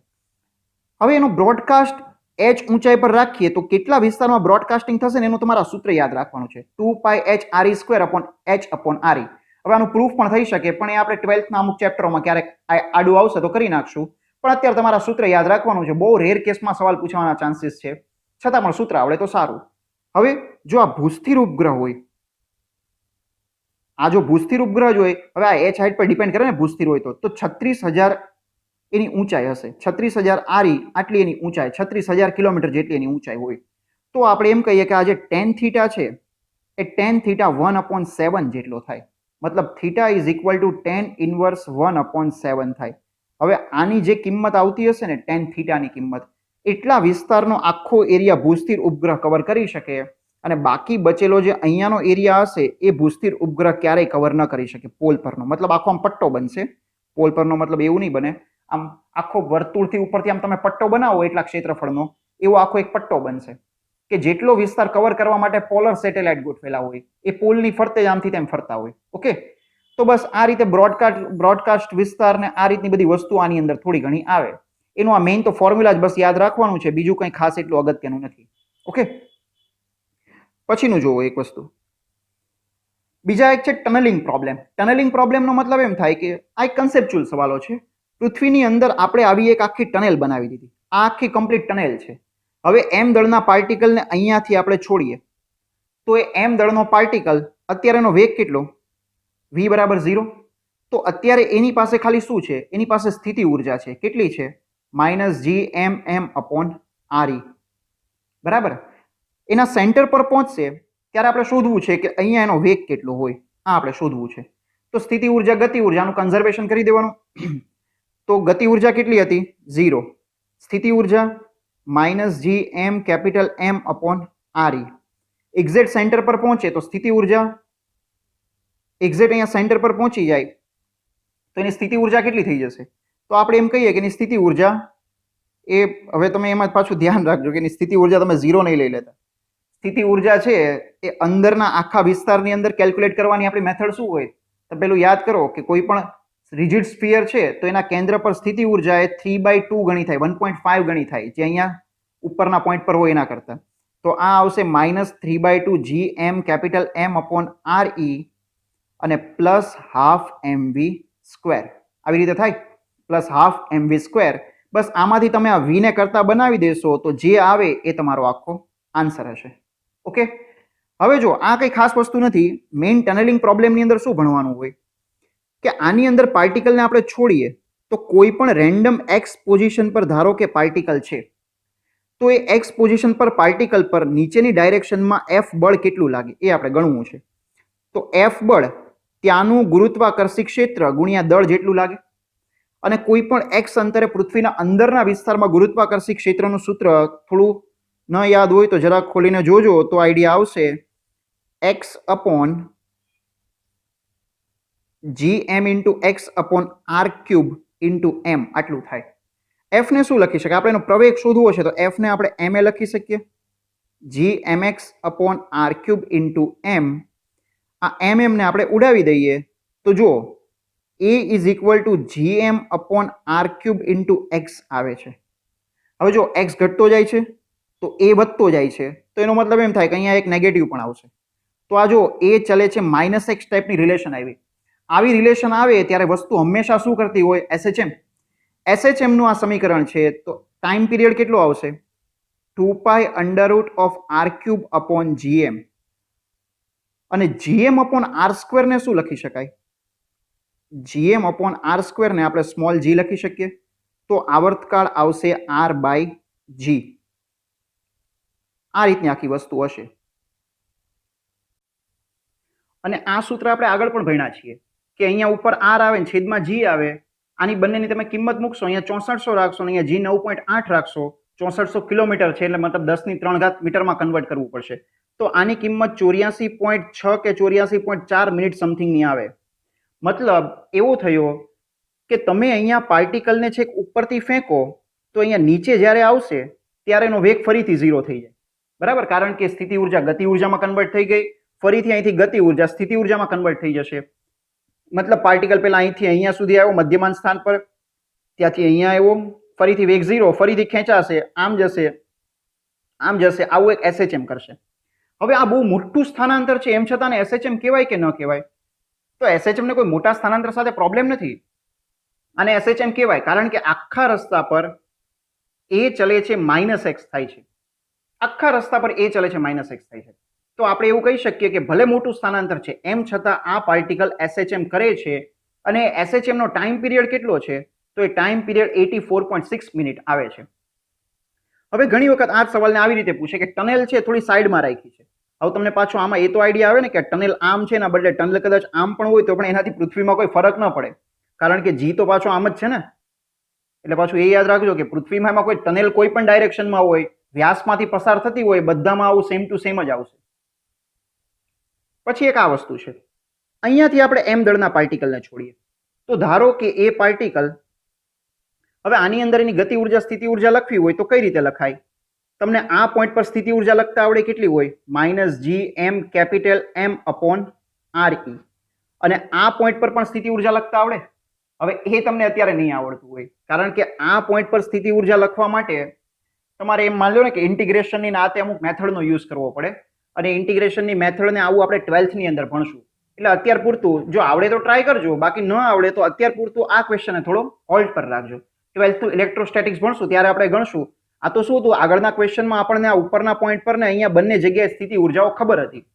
હવે એનો બ્રોડકાસ્ટ h ઊંચાઈ પર રાખીએ તો કેટલા વિસ્તારમાં બ્રોડકાસ્ટિંગ થશે ને એનું તમારા સૂત્ર યાદ રાખવાનું છે, 2πh/r²/h/r. હવે આનું પ્રૂફ પણ થઈ શકે, પણ એ આપણે 12th ના અમુક ચેપ્ટરોમાં ક્યારેક આડું આવશે તો કરી નાખશું. પણ અત્યારે તમારા સૂત્ર યાદ રાખવાનું છે. બહુ રેર કેસમાં સવાલ પૂછવાના ચાન્સીસ છે, છતાં પણ સૂત્ર આવડે તો સારું. હવે જો આ ભૂસ્થિર ઉપગ્રહ હોય, આ જો ભૂસ્થિર ઉપગ્રહ જ હોય, હવે આ h હાઇટ પર ડિપેન્ડ કરે ને, ભૂસ્થિર હોય તો 36,000 એની ઊંચાઈ હશે, 36,000 આરી આટલી એની ઊંચાઈ, 36,000 કિલોમીટર જેટલી એની ઊંચાઈ હોય, તો આપણે એમ કહીએ કે આ જે tan θ છે એ tan θ 1/7 જેટલો થાય. મતલબ theta is equal two tan inverse 1/7 થાય. હવે આની જે કિંમત આવતી હશે ને ટેન થીટાની કિંમત, એટલા વિસ્તારનો આખો એરિયા ભૂસ્થિર ઉપગ્રહ કવર કરી શકે, અને બાકી બચેલો જે અહીંયાનો એરિયા હશે એ ભૂસ્થિર ઉપગ્રહ ક્યારેય કવર ન કરી શકે પોલ પરનો. મતલબ આખો આમ પટ્ટો બનશે. પોલ પરનો મતલબ એવું નહીં બને, આમ આખો વર્તુળથી ઉપરથી આમ તમે પટ્ટો બનાવો એટલા ક્ષેત્રફળનો, એવો આખો એક પટ્ટો બનશે કે જેટલો વિસ્તાર કવર કરવા માટે પોલર સેટેલાઇટ ગોઠવેલા હોય એ પોલની ફરતે જ આમથી તેમ ફરતા હોય. ઓકે, તો બસ આ રીતે બ્રોડકાસ્ટ વિસ્તાર ને આ રીતની બધી વસ્તુ આની અંદર થોડી ઘણી આવે. એનું આ મેઇન તો ફોર્મ્યુલા જ બસ યાદ રાખવાનું છે, બીજું કંઈ ખાસ એટલું અગત્યનું નથી. ઓકે, પછીનું જોવો એક વસ્તુ. બીજા એક છે ટનલિંગ પ્રોબ્લેમ. ટનલિંગ પ્રોબ્લેમનો મતલબ એમ થાય કે આ એક કન્સેપ્ચ્યુઅલ સવાલો છે. પૃથ્વીની અંદર આપણે આવી એક આખી ટનેલ બનાવી દીધી, આ આખી કમ્પ્લીટ ટનેલ છે. હવે એમ દળના પાર્ટિકલને અહીંયાથી આપણે છોડીએ તો એ એમ દળનો પાર્ટિકલ અત્યારે એનો વેગ કેટલો? v બરાબર 0. તો અત્યારે એની પાસે ખાલી શું છે? એની પાસે સ્થિતિ ઉર્જા છે. કેટલી છે? -gmm/re. બરાબર. એના સેન્ટર પર પહોંચશે ત્યારે આપણે શોધવું છે કે અહીંયા એનો વેગ કેટલો હોય, આ આપણે શોધવું છે. તો સ્થિતિ ઉર્જા, ગતિ ઉર્જાનું કન્ઝર્વેશન કરી દેવાનું. તો ગતિ ઉર્જા કેટલી હતી? 0. સ્થિતિ ઉર્જા -gm/re. એક્ઝેક્ટ સેન્ટર પર પહોંચે તો સ્થિતિ ઉર્જા, એક્ઝેક્ટ અહીંયા સેન્ટર પર પહોંચી જાય તો એની સ્થિતિ ઉર્જા કેટલી થઈ જશે? તો આપણે એમ કહીએ કે એની સ્થિતિ ઉર્જા એ, હવે તમે એમાં પાછું ધ્યાન રાખજો કે એની સ્થિતિ ઉર્જા તમે 0 નહીં લઈ લેતા. સ્થિતિ ઉર્જા છે એ અંદરના આખા વિસ્તારની અંદર કેલ્ક્યુલેટ કરવાની આપણી મેથડ શું હોય? તો પેલું યાદ કરો કે કોઈ પણ રિજિડ સ્ફિયર છે તો એના કેન્દ્ર પર સ્થિતિ ઉર્જા એ 3/2 ગણી થાય, 1.5 ગણી થાય, જે અહીંયા ઉપરના પોઈન્ટ પર હોય એના કરતા. તો આ આવશે -3/2 gm/re અને +½ mv². આવી રીતે થાય, +½ mv². બસ આમાંથી તમે આ v ને કરતા બનાવી દેશો તો જે આવે એ તમારો આખો આન્સર હશે. ઓકે, હવે જો આ કંઈ ખાસ વસ્તુ નથી. મેઇન ટનલિંગ પ્રોબ્લેમની અંદર શું ભણવાનું હોય કે આની અંદર પાર્ટિકલને આપણે છોડીએ તો કોઈ પણ રેન્ડમ એક્સ પોઝિશન પર ધારો કે પાર્ટિકલ છે, તો એ એક્સ પોઝિશન પર પાર્ટિકલ પર નીચેની ડાયરેક્શનમાં એફ બળ કેટલું લાગે એ આપણે ગણવું છે. તો એફ બળ ત્યાંનું ગુરુત્વાકર્ષી ક્ષેત્ર ગુણ્યા દળ જેટલું લાગે. અને કોઈ પણ એક્સ અંતરે પૃથ્વીના અંદરના વિસ્તારમાં ગુરુત્વાકર્ષી ક્ષેત્રનું સૂત્ર થોડું ન યાદ હોય તો જરાક ખોલીને જોજો તો આઈડિયા આવશે. x/gm/x/r³ આટલું થાય. એફ ને શું લખી શકાય? આપણે એનો પ્રવેગ શોધવો છે તો એફ ને આપણે એમ એ લખી શકીએ, gmx/r³. આ એમ ને આપણે ઉડાવી દઈએ તો જો a = gm/r³ આવે છે. હવે જો x ઘટતો જાય છે તો a વધતો જાય છે, તો એનો મતલબ એમ થાય કે અહીંયા એક નેગેટિવ પણ આવશે. તો આ જો a ચલે છે -x ટાઈપની રિલેશન આવી રિલેશન આવે ત્યારે વસ્તુ હંમેશા શું કરતી હોય? SHM. SHM નું આ સમીકરણ છે તો ટાઈમ પીરિયડ કેટલો આવશે? 2π√r³/gm. અને gm/r² ને શું લખી શકાય? gm/r² ને આપણે સ્મોલ g લખી શકીએ. તો આવર્તકાળ આવશે r/g. આ રીતની આખી વસ્તુ હશે. અને આ સૂત્ર આપણે આગળ પણ ભણ્યા છીએ કે અહીંયા ઉપર r આવે ને છેદમાં g આવે. આની બંનેની તમે કિંમત મૂકશો, અહીંયા 6400 રાખશો ને અહીંયા g 9.8 રાખશો. 6400 કિલોમીટર છે એટલે મતલબ 10³ મીટરમાં કન્વર્ટ કરવું પડશે. તો આની કિંમત 84.6 કે 84.4 મિનિટ સમથિંગની આવે. મતલબ એવો થયો કે તમે અહીંયા પાર્ટિકલને છેક ઉપરથી ફેંકો તો અહીંયા નીચે જ્યારે આવશે ત્યારે એનો વેગ ફરીથી 0 થઈ જાય. બરાબર, કારણ કે સ્થિતિ ઉર્જા ગતિ ઉર્જામાં કન્વર્ટ થઈ ગઈ, ફરીથી અહીંથી ગતિ ઉર્જા સ્થિતિ ઉર્જામાં કન્વર્ટ થઈ જશે. મતલબ પાર્ટિકલ પહેલા અહીંથી અહીંયા સુધી આવ્યો મધ્યમાન સ્થાન પર, ત્યાંથી અહીંયા આવ્યો, ફરીથી વેગ 0, ફરીથી ખેંચાશે, આમ જશે, આવું એક SHM કરશે. હવે આ બહુ મોટું સ્થાનાંતર છે, એમ છતાં SHM કહેવાય કે ન કહેવાય? તો SHM ને કોઈ મોટા સ્થાનાંતર સાથે પ્રોબ્લેમ નથી, અને SHM કહેવાય કારણ કે આખા રસ્તા પર a ચલે છે -x થાય છે. આખા રસ્તા પર a ચલે છે -x થાય છે. તો આપણે એવું કહી શકીએ કે ભલે મોટું સ્થાનાંતર છે એમ છતાં આ પાર્ટિકલ SHM કરે છે. અને SHM નો ટાઈમ પીરિયડ કેટલો છે? તો એ ટાઈમ પીરિયડ 84.6 મિનિટ આવે છે. હવે ઘણી વખત આ સવાલને આવી રીતે પૂછે કે ટનેલ છે થોડી સાઈડમાં રાખી છે, હવે તમને પાછો આમાં એ તો આઈડિયા આવે ને કે ટનેલ આમ છે ને બદલે ટનલ કદાચ આમ પણ હોય તો પણ એનાથી પૃથ્વીમાં કોઈ ફરક ન પડે, કારણ કે જી તો પાછો આમ જ છે ને. એટલે પાછું એ યાદ રાખજો કે પૃથ્વીમાં એમાં કોઈ ટનેલ કોઈ પણ ડાયરેક્શનમાં હોય, વ્યાસમાંથી પસાર થતી હોય, બધામાં આવું સેમ ટુ સેમ જ આવશે. પછી એક આ વસ્તુ છે, અહીંયાથી આપણે એમ દળના પાર્ટિકલને છોડીએ તો ધારો કે એ પાર્ટિકલ, હવે આની અંદર એની ગતિ ઉર્જા સ્થિતિ ઉર્જા લખવી હોય તો કઈ રીતે લખાય? તમને આ પોઈન્ટ પર સ્થિતિ ઉર્જા લખતા આવડે કેટલી હોય? -gm capital M upon RE. અને આ પોઈન્ટ પર પણ સ્થિતિ ઉર્જા લખતા આવડે? હવે એ તમને અત્યારે નહીં આવડતું હોય, કારણ કે આ પોઈન્ટ પર સ્થિતિ ઉર્જા લખવા માટે તમારે એમ માન લો ને કે ઇન્ટિગ્રેશનની આ તે અમુક મેથડનો યુઝ કરવો પડે, અને ઇન્ટિગ્રેશનની મેથડને આવું આપણે 12th ની અંદર ભણશું. એટલે અત્યાર પૂરતું જો આવડે તો ટ્રાય કરજો, બાકી ન આવડે તો અત્યાર પૂરતું આ ક્વેશ્ચનને થોડો હોલ્ડ પર રાખજો. 12th ઇલેક્ટ્રોસ્ટેટિક્સ ભણશું ત્યારે આપણે ગણશું. આ તો શું હતું, આગળના ક્વેશ્ચનમાં આપણને આ ઉપરના પોઈન્ટ પર ને અહીંયા બંને જગ્યાએ સ્થિતિ ઉર્જાઓ ખબર હતી.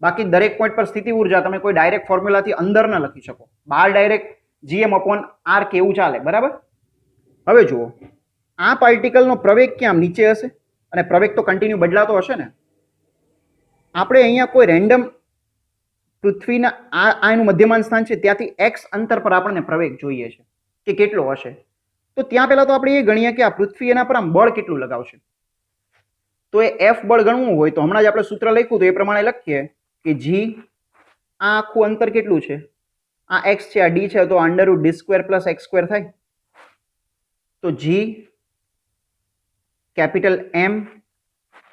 બાકી દરેક પોઈન્ટ પર સ્થિતિ ઉર્જા તમે કોઈ ડાયરેક્ટ ફોર્મ્યુલાથી અંદર ન લખી શકો, બહાર ડાયરેક્ટ GM અપોન R કેવું ચાલે, બરાબર? હવે જુઓ, આ પાર્ટિકલનો પ્રવેગ ક્યાં નીચે હશે, અને પ્રવેગ તો કન્ટિન્યુ બદલાતો હશે ને. આપણે અહીંયા કોઈ રેન્ડમ પૃથ્વીના આ એનું મધ્યમાન સ્થાન છે ત્યાંથી x અંતર પર આપણને પ્રવેગ જોઈએ છે કે કેટલો હશે. તો ત્યાં પહેલા તો આપણે એ ગણીએ કે આ પૃથ્વી એના પર આમ બળ કેટલું લગાવશે. તો એ F બળ ગણવું હોય તો હમણાં જ આપણે સૂત્ર લખ્યું તો એ પ્રમાણે લખીએ કે g, આ આખું અંતર કેટલું છે, આ x છે, આ d છે, તો √d² + x² થાય. તો g capital M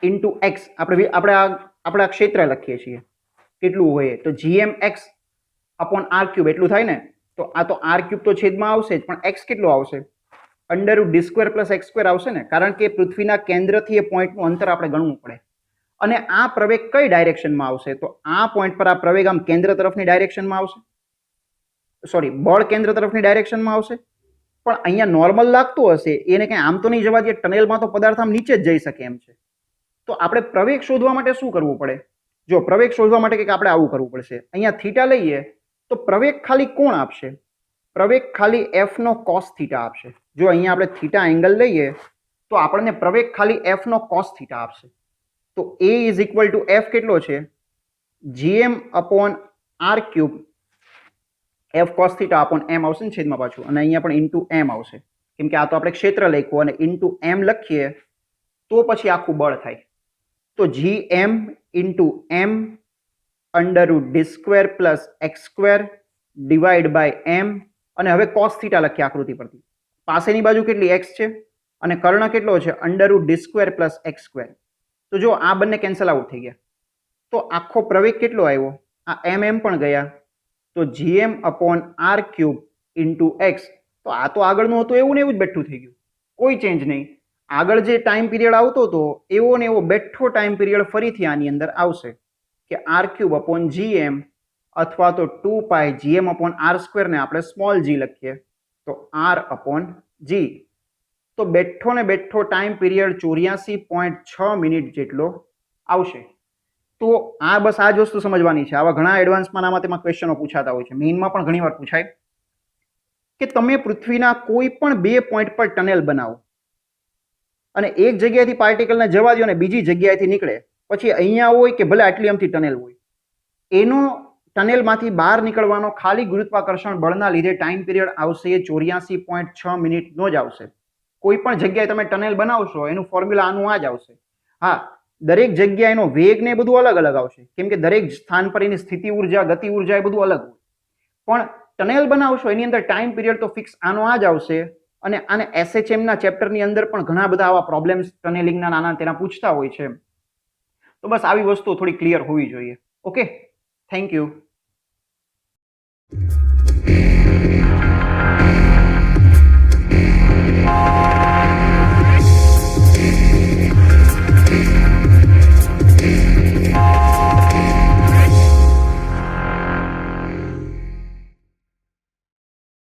into x, આપણે આ ક્ષેત્ર લખીએ છીએ કેટલું હોય તો gmx અપોન r³ એટલું થાય ને. તો આ તો r³ તો છેદમાં આવશે જ, પણ x કેટલું આવશે? √d² + x² આવશે ને, કારણ કે પૃથ્વીના કેન્દ્રથી એ પોઈન્ટનું અંતર આપણે ગણવું પડે. અને આ પ્રવેગ કઈ ડાયરેક્શનમાં આવશે? તો આ પોઈન્ટ પર આ પ્રવેગ આમ કેન્દ્ર તરફની ડાયરેક્શનમાં આવશે, સોરી બળ કેન્દ્ર તરફની ડાયરેક્શનમાં આવશે. પણ અહીંયા નોર્મલ લાગતું હશે, એને કંઈ આમ તો નહીં જવા દે, ટનેલમાં તો પદાર્થ આમ નીચે જ જઈ શકે એમ છે. તો આપણે પ્રવેગ શોધવા માટે શું કરવું પડે? જો પ્રવેગ શોધવા માટે કંઈક આપણે આવું કરવું પડશે. અહીંયા થીટા લઈએ તો પ્રવેગ ખાલી કોણ આપશે? પ્રવેગ ખાલી f નો cos થીટા આપશે. જો અહીંયા આપણે થીટા એંગલ લઈએ તો આપણને પ્રવેગ ખાલી f નો cos થીટા આપશે. તો a = f કેટલો છે? gm upon r³ f cos theta upon m આવશે ને છેદમાં પાછું, અને અહીંયા પણ ઇન્ટુ m આવશે, કેમ કે આ તો આપણે ક્ષેત્ર લખ્યું અને ઇન્ટુ m લખીએ તો પછી આખું બળ થાય. તો gm into m √d² + x² divide by m, અને હવે cos થીટા લખીએ આકૃતિ પરથી. પાસેની બાજુ કેટલી x છે અને કર્ણ કેટલો છે? √d² + x². તો જો આ બંને કેન્સલ આઉટ થઈ ગયા તો આખો પ્રવેગ કેટલો આવ્યો? આ m પણ ગયા, તો gm upon r³ into x. તો આ તો આગળનું હતું એવું ને એવું જ બેઠું થઈ ગયું, કોઈ ચેન્જ નહીં. આગળ જે ટાઈમ પીરિયડ આવતો હતો એવો ને એવો બેઠો ટાઈમ પીરિયડ ફરીથી આની અંદર આવશે કે r³ અપોન gm, અથવા તો 2π gm અપોન r² ને આપણે સ્મોલ g લખીએ તો r અપોન g. તો બેઠો ને બેઠો ટાઈમ પીરિયડ 84.6 મિનિટ જેટલો આવશે. તો આ બસ આ જ વસ્તુ સમજવાની છે. આવા ઘણા એડવાન્સમાં આમાં તેમાં ક્વેશ્ચનો પૂછાતા હોય છે, મેઇનમાં પણ ઘણીવાર પૂછાય કે તમે પૃથ્વીના કોઈ પણ બે પોઈન્ટ પર ટનેલ બનાવો અને એક જગ્યાએથી પાર્ટિકલને જવા દો અને બીજી જગ્યાએથી નીકળે, પછી અહીંયા હોય કે ભલે આટલી આમથી ટનેલ હોય, એનો ટનેલમાંથી બહાર નીકળવાનો ખાલી ગુરુત્વાકર્ષણ બળના લીધે ટાઈમ પીરિયડ આવશે 84.6 મિનિટનો જ આવશે. કોઈ પણ જગ્યાએ તમે ટનેલ બનાવશો એનું ફોર્મ્યુલા આનું આ જ આવશે. હા, દરેક જગ્યાએ એનો વેગ ને બધું અલગ અલગ આવશે, કેમ કે દરેક સ્થાન પર એની સ્થિતિ ઉર્જા, ગતિ ઉર્જા એ બધું અલગ હોય. પણ ટનેલ બનાવશો એની અંદર ટાઈમ પીરિયડ તો ફિક્સ આનો આ જ આવશે. અને આને SHM ના ચેપ્ટરની અંદર પણ ઘણા બધા આવા પ્રોબ્લેમ્સ ટનેલિંગના નાના તેના પૂછતા હોય છે. તો બસ આવી વસ્તુ થોડી ક્લિયર હોવી જોઈએ. Okay, thank you.